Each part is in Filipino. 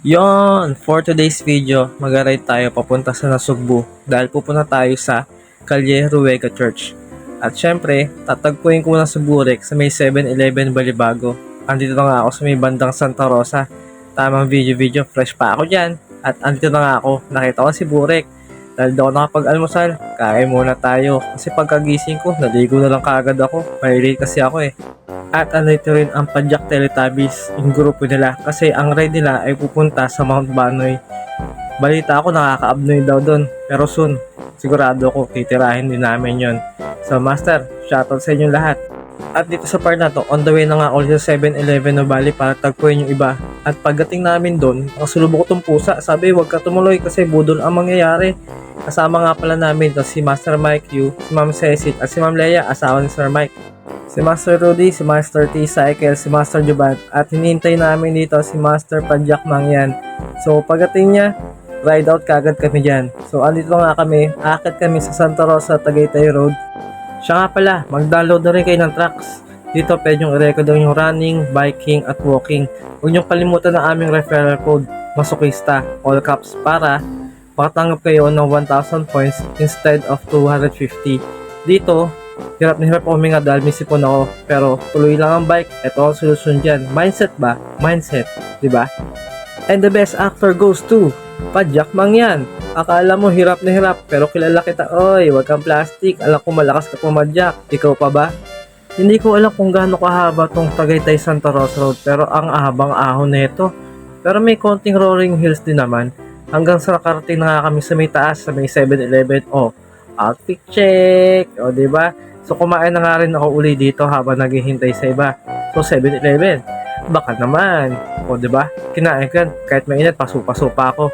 Yon, for today's video, mag-ride tayo papunta sa Nasugbu dahil pupunta tayo sa Calle Ruega Church. At syempre, tatagpuin ko muna sa Burek sa may 7-Eleven Balibago. Andito na nga ako sa may bandang Santa Rosa. Tamang video, fresh pa ako dyan. At andito na nga ako, nakita ko si Burek. Dahil daw nakapag-almusal, kain muna tayo. Kasi pagkagising ko, naligo na lang kaagad ako. Mahilig kasi ako eh. At andito rin ang Padjak Teletubbies, yung grupo nila, kasi ang ride nila ay pupunta sa Mount Banoy. Balita ako nakaka-abnoy daw doon, pero soon, sigurado ako titirahin din namin yon. So Master, shoutout sa inyong lahat. At dito sa part na to, on the way na nga ulit sa 7-Eleven no Bali para tagpuin yung iba. At pagdating namin doon, nakasulubok ko tong pusa, sabi huwag ka tumuloy kasi budol ang mangyayari. Kasama nga pala namin to si Master Mike Yu, si Ma'am Cecil at si Ma'am Leia, asawa ni Sir Mike. Si Master Rudy, si Master T-Cycle, si Master Juban, at hinihintay namin dito si Master Padjak Mangyan. So pagdating niya, ride out kagad kami dyan. So andito nga kami, akit kami sa Santa Rosa, Tagaytay Road. Siya nga pala, mag-download na rin kayo ng tracks. Dito pwede yung i-record yung running, biking, at walking. Huwag niyong kalimutan ang aming referral code, Masokista, all caps, para makatanggap kayo ng 1,000 points instead of 250. Dito, hirap na hirap ako huminga dahil may sipon ako. Pero tuloy lang ang bike, ito ang solusyon dyan. Mindset ba? Mindset, di ba? And the best actor goes to Padjak Mangyan. Akala mo hirap na hirap, pero kilala kita. Oy, wag kang plastic. Alam ko malakas ka pumadyak. Ikaw pa ba? Hindi ko alam kung gaano kahaba tong Tagaytay Santa Rosa Road, pero ang ahabang ahon nito. Pero may konting rolling hills din naman. Hanggang sa nakarating na nga kami sa may taas, sa may 7-Eleven. Oh, outfit check. O, diba? So, kumain na nga rin ako uli dito habang naghihintay sa iba. So, 7-Eleven. Baka naman. O, diba? Kinain ko yan. Kahit mainit, paso-paso pa ako.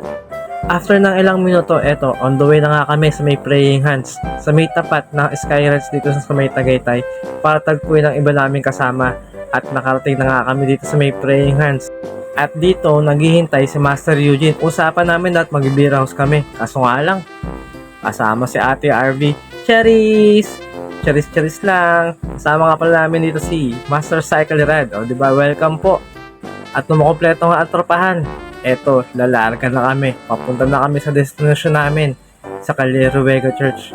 After ng ilang minuto, eto, on the way na nga kami sa may praying hands. Sa may tapat ng Skyrides dito sa may Tagaytay para tagpuin ang iba namin kasama. At nakarating na nga kami dito sa may praying hands. At dito, naghihintay si Master Eugene. Usapan namin at mag-beer house kami. Kaso nga lang, kasama si Ate RV. Cherries! Cherries lang. Kasama nga pala namin dito si Master Cycle Red. O, diba? Welcome po. At nung makompleto nga ang tropahan, eto, lalarga na kami. Papunta na kami sa destination namin, sa Calle Ruega Church.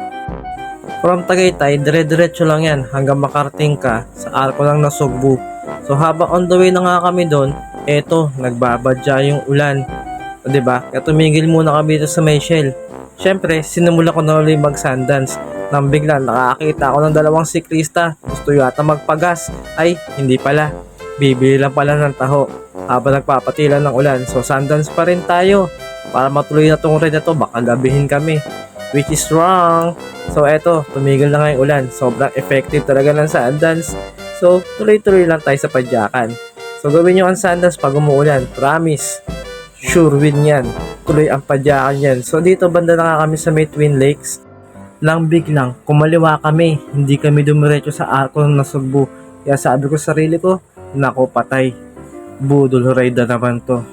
From Tagaytay, dire-diretso lang yan hanggang makarating ka sa arko ng Nasugbu. So habang on the way na nga kami doon, eto, nagbabadya yung ulan. O diba? Kaya tumigil muna kami dito sa may Shell. Siyempre, sinimula ko na ulit mag-sundance. Nang bigla nakakita ako ng dalawang siklista. Gusto yata magpagas. Ay, hindi pala. Bibili lang pala ng taho habang nagpapatilan ng ulan. So, sundance pa rin tayo. Para matuloy na tong ride na to, baka gabihin kami. Which is wrong. So, eto, tumigil na nga yung ulan. Sobrang effective talaga ng sundance. So, tuloy-tuloy lang tayo sa padyakan. So, gawin nyo ang sundance pag umuulan. Promise. Sure win yan. Tuloy ang padyakan yan. So, dito banda na nga kami sa may Twin Lakes. Lang biglang, kumaliwa kami. Hindi kami dumiretso sa arko ng Nasugbu. Kaya sabi ko sa sarili ko, nako patay. Budol ride na naman to.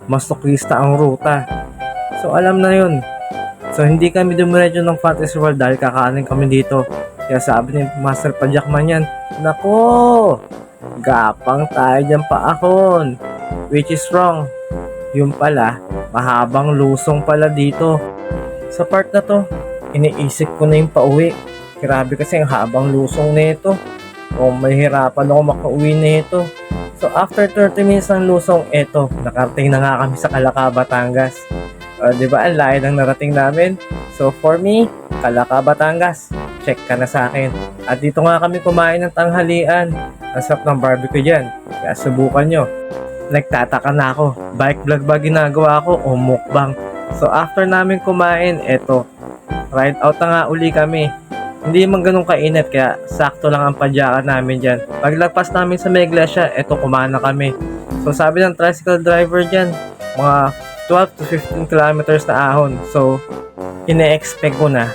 Masokrista ang ruta. So alam na yun. So hindi kami dumiretso ng Fantasy World dahil kakanin kami dito. Kaya sabi ni Master Padjak Mangyan, nako, gapang tayo dyan paahon. Which is wrong. Yung pala, mahabang lusong pala dito. Sa part na to, iniisip ko na yung pauwi. Grabe kasi ang habang lusong nito. O mahirapan ako makauwi nito. So after 30 minutes ng lusong, eto, nakarating na nga kami sa Calaca, Batangas. Diba ang layo ng narating namin? So for me, Calaca, Batangas, check ka na sa akin. At dito nga kami kumain ng tanghalian. Ang sarap ng barbecue dyan. Kaya subukan nyo. Nagtataka na ako, bike vlog ba ginagawa ko o mukbang? So after namin kumain, eto, ride out na nga uli kami. Hindi man ganun kainit kaya sakto lang ang padyakan namin dyan. Paglagpas namin sa may iglesia, eto kumain na kami. So sabi ng tricycle driver dyan, mga 12 to 15 kilometers na ahon. So ine-expect ko na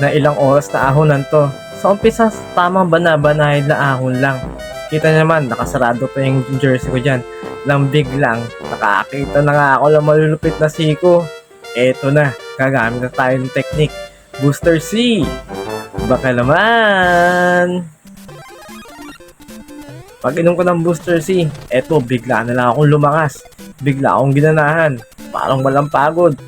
ilang oras na ahonan to. Sa umpisa, tamang banabanahin na ahon lang. Kita naman, nakasarado pa yung jersey ko dyan. Lambig lang, nakakita na nga ako ng malulupit na siko. Eto na, gagamit na tayo ng technique. Booster C! Baka naman! Pag inom ko ng Booster C, eto, bigla na lang akong lumangas. bigla akong ginanahan. Parang walang pagod.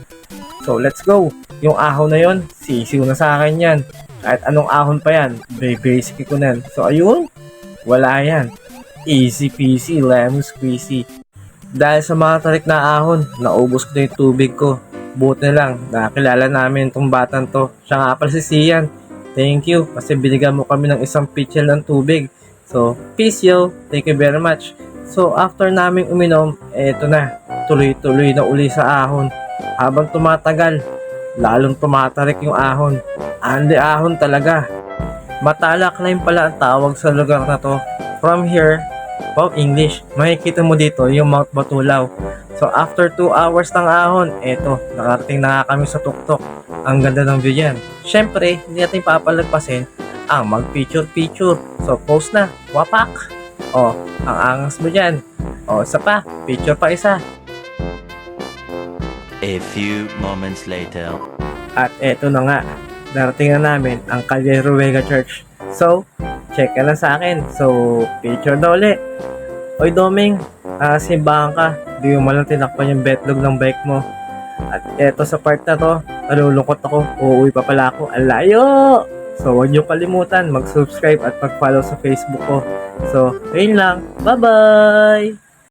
So let's go. Yung ahon na yon, sisiw na sa akin yan. Kahit anong ahon pa yan, basic ko nan. So ayun, wala yan. Easy peasy, lemon squeezy. Dahil sa mga tarik na ahon, naubos ko na yung tubig ko. Buti na lang, nakakilala namin itong batang to. Siya nga pala si Sian. Thank you, kasi binigyan mo kami ng isang pitchel ng tubig. So, peace yo. Thank you very much. So, after naming uminom, eto na. Tuloy-tuloy na uli sa ahon. Habang tumatagal, lalong tumatarik yung ahon. Andi ahon talaga. Matalak Lime pala ang tawag sa lugar na to. From here, English, makikita mo dito yung Mount Batulaw. So after 2 hours ng ahon, eto, nakarating na nga kami sa tuktok. Ang ganda ng view yan. Syempre, hindi natin papalagpasin ang mag-picture-picture. So post na, wapak! O, ang angas mo dyan. O, isa pa, picture pa isa. A few moments later. At eto na nga, darating na namin ang Calle Ruega Church. So, check ka lang sa akin. So, picture na uli. Oy Doming, simbahan ka. Di mo malang tinakpan yung betlog ng bike mo. At eto sa part na to, nalulungkot ako. Uuwi pa pala ako. Alayo! So, huwag niyo kalimutan mag-subscribe at mag-follow sa Facebook ko. So, ayun lang. Bye-bye!